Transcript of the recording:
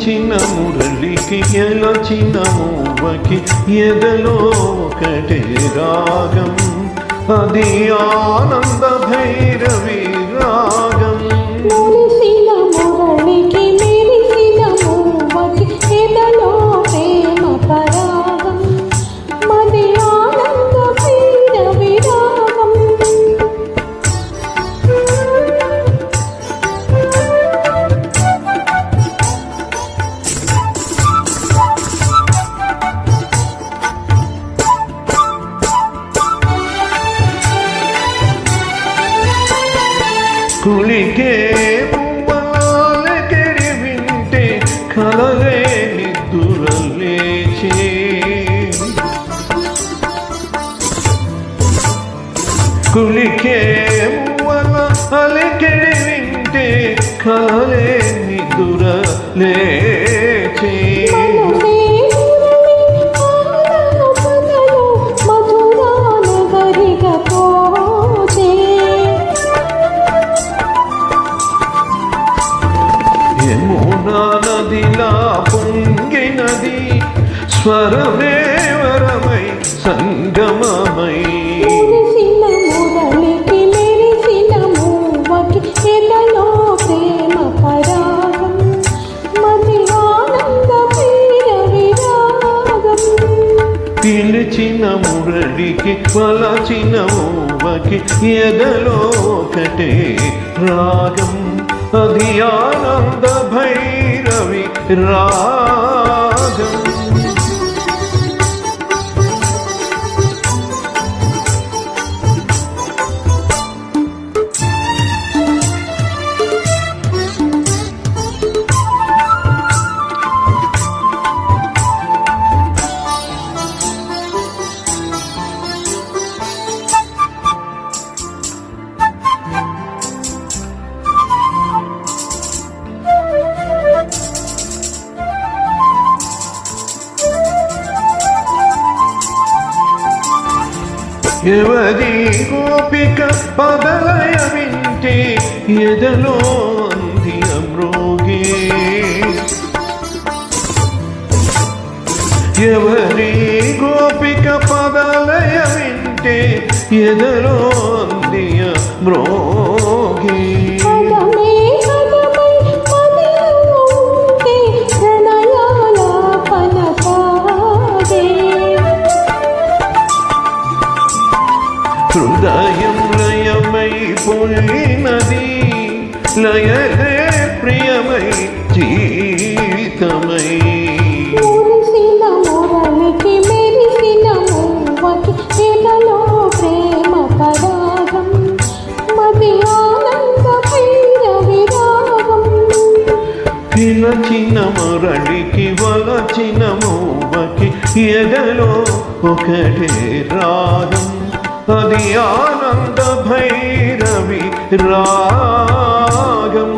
పిలిచిన మురళికి ఎలచిన మూవకి ఎదలో ఒకటే రాగం, అది ఆనంద భైరవి రాగం. మురిసిన మురళికి మెరిసిన మూవకి ఎదలో ప్రేమ పరాగం, మది ఆనంద భైరవి రాగం. కులికే పువ్వాలకెడి వింటే కలలే నిద్దురలేచే, కులికే పువ్వల అలకెడి వింటే కలలే నిద్దురలేచే. యమునా నదిలా పొంగినది స్వరమే వరమై సంగమమై. మురిసిన మురళికి మెరిసిన మూవకి ఎదలో ప్రేమ పరాగం, మది ఆనంద భైరవి రాగం. పిలిచిన మురళికి వలచిన మూవకి ఎదలో ఒకటే రాగం, అది ఆనంద భైరవి రాగం. ఎవరి గోపిక పదలయ వింటే ఎదలో అంది అమ్రోగే, ఎవరి గోపిక పదలయ వింటే ఎదలో అంది అమ్రోగే. హృదయం లయమై పోయినది, లయలే ప్రియమై జీవితమై. మురిసిన మురళికి మెరిసిన మూవకి ఎదలో ప్రేమ పరాగం, మది ఆనంద భైరవి రాగం. పిలచిన మురళికి వలచిన మూవకి ఎదలో ఒకటే రాగం, అది ఆనంద భైరవి రాగం.